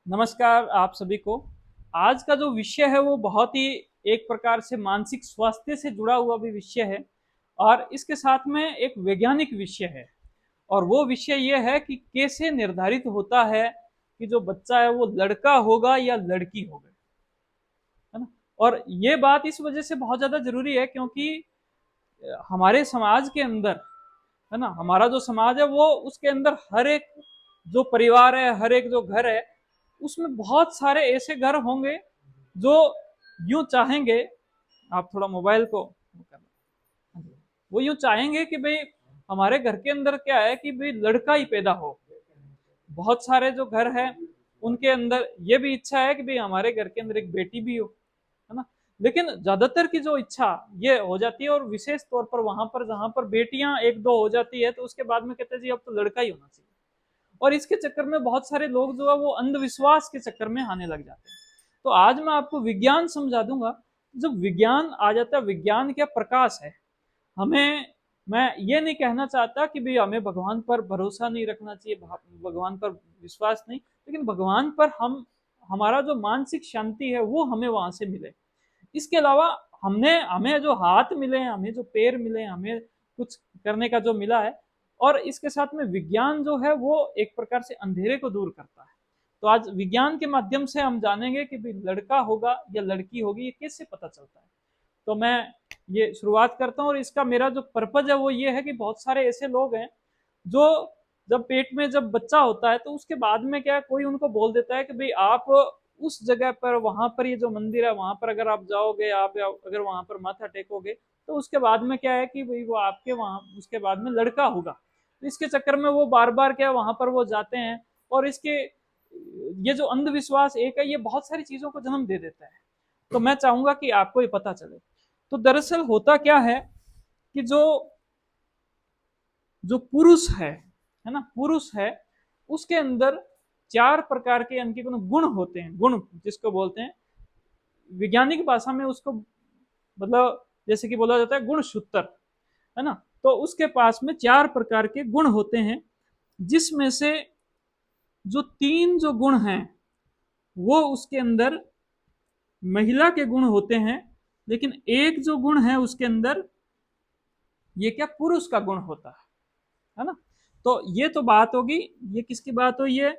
नमस्कार आप सभी को। आज का जो विषय है वो बहुत ही एक प्रकार से मानसिक स्वास्थ्य से जुड़ा हुआ भी विषय है और इसके साथ में एक वैज्ञानिक विषय है। और वो विषय ये है कि कैसे निर्धारित होता है कि जो बच्चा है वो लड़का होगा या लड़की होगा, है ना। और ये बात इस वजह से बहुत ज्यादा जरूरी है क्योंकि हमारे समाज के अंदर, है ना, हमारा जो समाज है वो उसके अंदर हर एक जो परिवार है, हर एक जो घर है, उसमें बहुत सारे ऐसे घर होंगे जो यूं चाहेंगे। आप थोड़ा मोबाइल को वो यूं चाहेंगे कि भाई हमारे घर के अंदर क्या है कि भाई लड़का ही पैदा हो। बहुत सारे जो घर है उनके अंदर ये भी इच्छा है कि भाई हमारे घर के अंदर एक बेटी भी हो, है ना। लेकिन ज्यादातर की जो इच्छा ये हो जाती है, और विशेष तौर पर वहां पर जहां पर बेटियां एक दो हो जाती है तो उसके बाद में कहते हैं जी अब तो लड़का ही होना चाहिए। और इसके चक्कर में बहुत सारे लोग जो है वो अंधविश्वास के चक्कर में आने लग जाते हैं। तो आज मैं आपको विज्ञान समझा दूंगा। जब विज्ञान आ जाता है, विज्ञान क्या प्रकाश है। हमें, मैं ये नहीं कहना चाहता कि भाई हमें भगवान पर भरोसा नहीं रखना चाहिए, भगवान पर विश्वास नहीं, लेकिन भगवान पर हम, हमारा जो मानसिक शांति है वो हमें वहां से मिले। इसके अलावा हमने, हमें जो हाथ मिले हैं, हमें जो पैर मिले हैं, हमें कुछ करने का जो मिला है, और इसके साथ में विज्ञान जो है वो एक प्रकार से अंधेरे को दूर करता है। तो आज विज्ञान के माध्यम से हम जानेंगे कि भाई लड़का होगा या लड़की होगी, ये कैसे पता चलता है। तो मैं ये शुरुआत करता हूँ, और इसका मेरा जो पर्पज है वो ये है कि बहुत सारे ऐसे लोग हैं जो जब पेट में जब बच्चा होता है तो उसके बाद में क्या है, कोई उनको बोल देता है कि भाई आप उस जगह पर, वहां पर ये जो मंदिर है वहां पर अगर आप जाओगे, आप अगर वहां पर माथा टेकोगे तो उसके बाद में क्या है कि भाई वो आपके वहां उसके बाद में लड़का होगा। तो इसके चक्कर में वो बार बार क्या है वहां पर वो जाते हैं, और इसके ये जो अंधविश्वास एक है ये बहुत सारी चीजों को जन्म दे देता है। तो मैं चाहूंगा कि आपको ये पता चले। तो दरअसल होता क्या है कि जो जो पुरुष है ना, पुरुष है, उसके अंदर चार प्रकार के यानी गुण होते हैं। गुण जिसको बोलते हैं वैज्ञानिक भाषा में उसको, मतलब जैसे कि बोला जाता है गुणसूत्र, है ना। तो उसके पास में चार प्रकार के गुण होते हैं, जिसमें से जो तीन जो गुण हैं वो उसके अंदर महिला के गुण होते हैं, लेकिन एक जो गुण है उसके अंदर ये क्या पुरुष का गुण होता है ना। तो ये तो बात होगी, ये किसकी बात हुई है,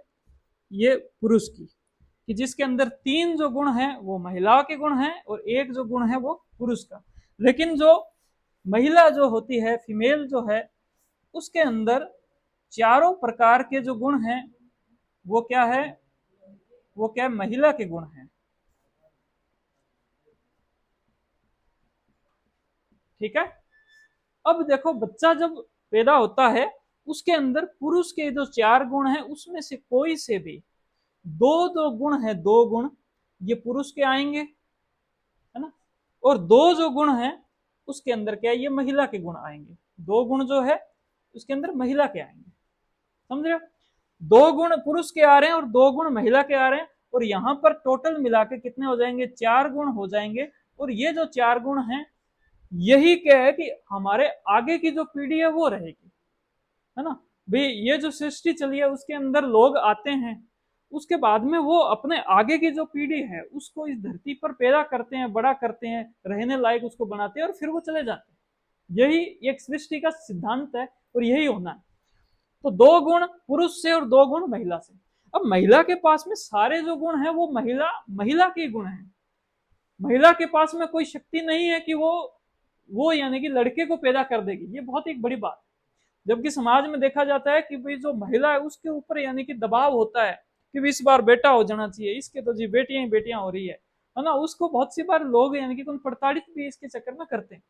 ये पुरुष की, कि जिसके अंदर तीन जो गुण हैं वो महिला के गुण हैं और एक जो गुण है वो पुरुष का। लेकिन जो महिला जो होती है, फीमेल जो है, उसके अंदर चारों प्रकार के जो गुण हैं वो क्या है, वो क्या है, महिला के गुण हैं। ठीक है। अब देखो बच्चा जब पैदा होता है उसके अंदर पुरुष के जो चार गुण हैं उसमें से कोई से भी दो दो गुण है, दो गुण ये पुरुष के आएंगे, है ना। और दो जो गुण है उसके अंदर क्या है, ये महिला के गुण आएंगे। दो गुण जो है उसके अंदर महिला के आएंगे, समझ रहे हो। दो गुण पुरुष के आ रहे हैं और दो गुण महिला के आ रहे हैं, और यहां पर टोटल मिला के कितने हो जाएंगे, चार गुण हो जाएंगे। और ये जो चार गुण हैं यही क्या है कि हमारे आगे की जो पीढ़ी है वो रहेगी, है ना। भाई ये जो सृष्टि चली है उसके अंदर लोग आते हैं, उसके बाद में वो अपने आगे की जो पीढ़ी है उसको इस धरती पर पैदा करते हैं, बड़ा करते हैं, रहने लायक उसको बनाते हैं और फिर वो चले जाते हैं। यही एक सृष्टि का सिद्धांत है और यही होना है। तो दो गुण पुरुष से और दो गुण महिला से। अब महिला के पास में सारे जो गुण है वो महिला महिला के गुण है। महिला के पास में कोई शक्ति नहीं है कि वो यानी कि लड़के को पैदा कर देगी, ये बहुत एक बड़ी बात। जबकि समाज में देखा जाता है कि भाई जो महिला है उसके ऊपर यानी कि दबाव होता है कि इस बार बेटा हो जाना चाहिए, इसके तो जी बेटियां ही बेटियां हो रही है ना। उसको बहुत सी बार लोग यानी कि प्रताड़ित भी इसके चक्कर में करते हैं।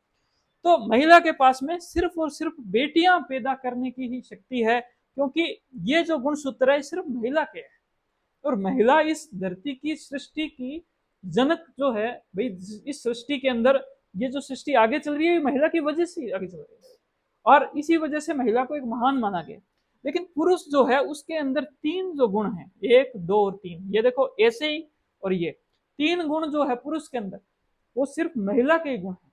तो महिला के पास में सिर्फ और सिर्फ बेटियां पैदा करने की ही शक्ति है, क्योंकि ये जो गुण सूत्र है सिर्फ महिला के है। और महिला इस धरती की सृष्टि की जनक जो है, भाई इस सृष्टि के अंदर ये जो सृष्टि आगे चल रही है महिला की वजह से आगे चल रही है, और इसी वजह से महिला को एक महान माना गया। लेकिन पुरुष जो है उसके अंदर तीन जो गुण हैं, एक दो और तीन, ये देखो ऐसे ही, और ये तीन गुण जो है पुरुष के अंदर वो सिर्फ महिला के गुण हैं।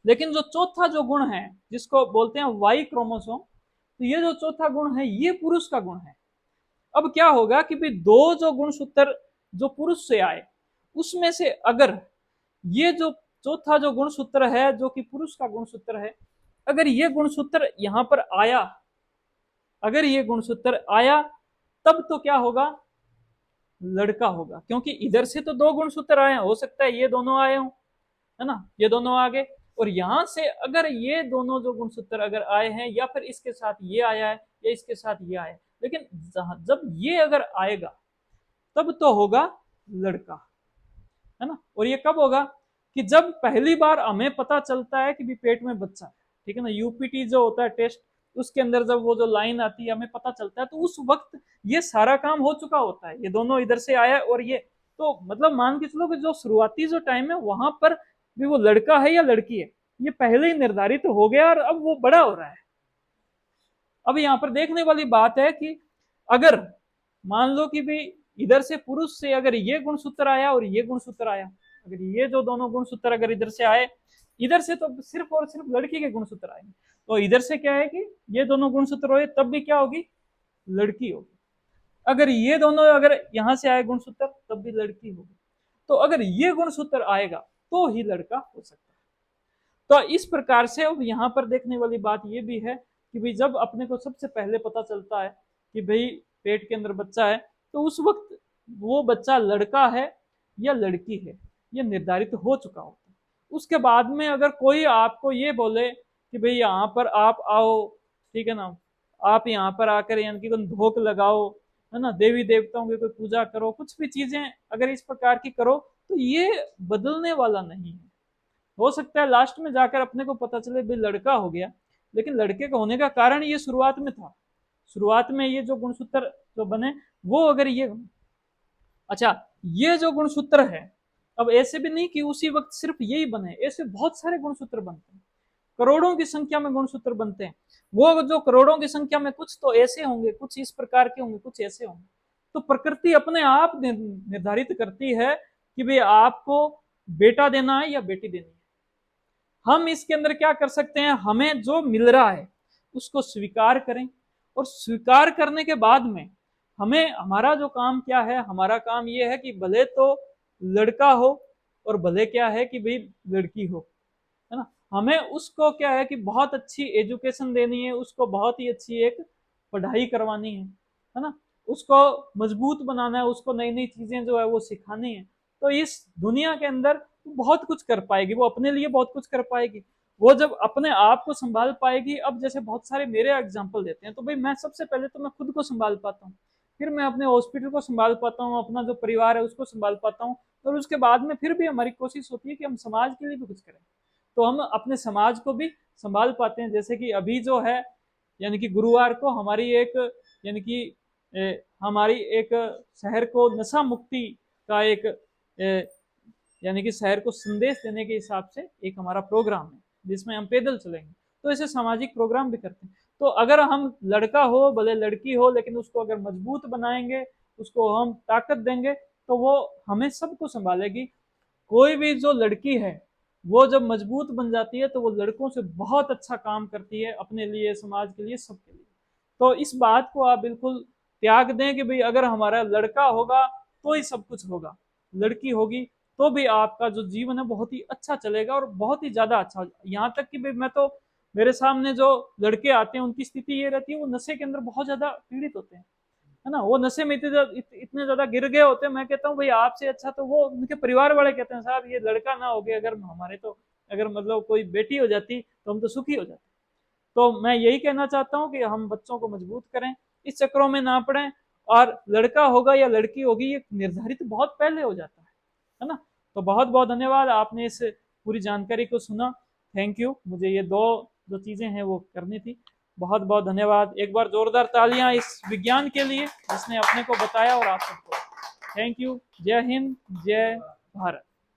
लेकिन जो चौथा जो गुण है जिसको बोलते हैं वाई क्रोमोसोम, तो ये जो चौथा गुण है ये पुरुष का गुण है। अब क्या होगा कि भाई दो जो गुणसूत्र जो पुरुष से आए, उसमें से अगर ये जो चौथा जो गुणसूत्र है जो कि पुरुष का गुणसूत्र है, अगर ये गुणसूत्र यहां पर आया, अगर ये गुणसूत्र आया, तब तो क्या होगा, लड़का होगा। क्योंकि इधर से तो दो गुणसूत्र आए, हो सकता है ये दोनों आए हों, है ना, ये दोनों आ गए, और यहां से अगर ये दोनों जो गुणसूत्र अगर आए हैं, या फिर इसके साथ ये आया है या इसके साथ ये आया है, लेकिन जब ये अगर आएगा तब तो होगा लड़का, है ना। और ये कब होगा कि जब पहली बार हमें पता चलता है कि भी पेट में बच्चा है, ठीक है ना, यूपीटी जो होता है टेस्ट, उसके अंदर जब वो जो लाइन आती है हमें पता चलता है, तो उस वक्त ये सारा काम हो चुका होता है, ये दोनों इधर से आया और ये, तो मतलब मान के चलो कि जो शुरुआती जो टाइम है वहां पर भी वो लड़का है या लड़की है, ये पहले ही निर्धारित हो गया और अब वो बड़ा हो रहा है। अब यहाँ पर देखने वाली बात है कि अगर मान लो कि भी इधर से पुरुष से अगर ये गुणसूत्र आया और ये गुणसूत्र आया, अगर ये जो दोनों गुणसूत्र अगर इधर से आए, इधर से तो सिर्फ और सिर्फ लड़की के गुणसूत्र आए, तो इधर से क्या है कि ये दोनों गुणसूत्र हुए तब भी क्या होगी, लड़की होगी। अगर ये दोनों अगर यहां से आए गुणसूत्र तब भी लड़की होगी। तो अगर ये गुणसूत्र आएगा तो ही लड़का हो सकता है। तो इस प्रकार से अब यहाँ पर देखने वाली बात यह भी है कि भाई जब अपने को सबसे पहले पता चलता है कि भाई पेट के अंदर बच्चा है, तो उस वक्त वो बच्चा लड़का है या लड़की है ये निर्धारित हो चुका होता है। उसके बाद में अगर कोई आपको ये बोले कि भाई यहाँ पर आप आओ, ठीक है ना, आप यहाँ पर आकर यानी कि धोख लगाओ, है ना, देवी देवताओं की कोई पूजा करो, कुछ भी चीजें अगर इस प्रकार की करो, तो ये बदलने वाला नहीं है। हो सकता है लास्ट में जाकर अपने को पता चले भाई लड़का हो गया, लेकिन लड़के का होने का कारण ये शुरुआत में था, शुरुआत में ये जो गुणसूत्र जो बने वो अगर ये, अच्छा ये जो गुणसूत्र है, अब ऐसे भी नहीं कि उसी वक्त सिर्फ यही बने, ऐसे बहुत सारे गुणसूत्र बनते हैं, करोड़ों की संख्या में गुणसूत्र बनते हैं। वो जो करोड़ों की संख्या में कुछ तो ऐसे होंगे, कुछ इस प्रकार के होंगे, कुछ ऐसे होंगे। तो प्रकृति अपने आप निर्धारित करती है कि भाई आपको बेटा देना है या बेटी देनी है। हम इसके अंदर क्या कर सकते हैं, हमें जो मिल रहा है उसको स्वीकार करें, और स्वीकार करने के बाद में हमें हमारा जो काम क्या है, हमारा काम यह है कि भले तो लड़का हो और भले क्या है कि भाई लड़की हो, है ना, हमें उसको क्या है कि बहुत अच्छी एजुकेशन देनी है, उसको बहुत ही अच्छी एक पढ़ाई करवानी है ना, उसको मजबूत बनाना है, उसको नई नई चीजें जो है वो सिखानी है। तो इस दुनिया के अंदर बहुत कुछ कर पाएगी, वो अपने लिए बहुत कुछ कर पाएगी। वो जब अपने आप को संभाल पाएगी, अब जैसे बहुत सारे मेरे एग्जाम्पल देते हैं, तो भाई मैं सबसे पहले तो मैं खुद को संभाल पाता हूँ, फिर मैं अपने हॉस्पिटल को संभाल पाता हूँ, अपना जो परिवार है उसको संभाल पाता हूँ, और उसके बाद में फिर भी हमारी कोशिश होती है कि हम समाज के लिए भी कुछ करें, तो हम अपने समाज को भी संभाल पाते हैं। जैसे कि अभी जो है यानी कि गुरुवार को हमारी एक यानी कि हमारी एक शहर को नशा मुक्ति का एक यानी कि शहर को संदेश देने के हिसाब से एक हमारा प्रोग्राम है जिसमें हम पैदल चलेंगे, तो ऐसे सामाजिक प्रोग्राम भी करते हैं। तो अगर हम लड़का हो भले लड़की हो, लेकिन उसको अगर मजबूत बनाएंगे, उसको हम ताकत देंगे, तो वो हमें सबको संभालेगी। कोई भी जो लड़की है वो जब मजबूत बन जाती है तो वो लड़कों से बहुत अच्छा काम करती है, अपने लिए, समाज के लिए, सबके लिए। तो इस बात को आप बिल्कुल त्याग दें कि भाई अगर हमारा लड़का होगा तो ही सब कुछ होगा, लड़की होगी तो भी आपका जो जीवन है बहुत ही अच्छा चलेगा और बहुत ही ज्यादा अच्छा। यहाँ तक कि भाई मैं तो, मेरे सामने जो लड़के आते हैं उनकी स्थिति ये रहती है, वो नशे के अंदर बहुत ज्यादा पीड़ित होते हैं, है ना, वो नशे में इतने ज्यादा गिर गए होते हैं। मैं कहता हूँ भाई आपसे अच्छा तो वो उनके परिवार वाले कहते हैं साहब ये लड़का ना हो गया, अगर हमारे तो अगर मतलब कोई बेटी हो जाती तो हम तो सुखी हो जाते। तो मैं यही कहना चाहता हूँ कि हम बच्चों को मजबूत करें, इस चक्रों में ना पड़े, और लड़का होगा या लड़की होगी ये निर्धारित बहुत पहले हो जाता है ना। तो बहुत बहुत धन्यवाद, आपने इस पूरी जानकारी को सुना, थैंक यू। मुझे ये दो जो चीजें हैं वो करनी थी। बहुत बहुत धन्यवाद, एक बार जोरदार तालियां इस विज्ञान के लिए जिसने अपने को बताया और आप सबको। थैंक यू, जय हिंद, जय भारत।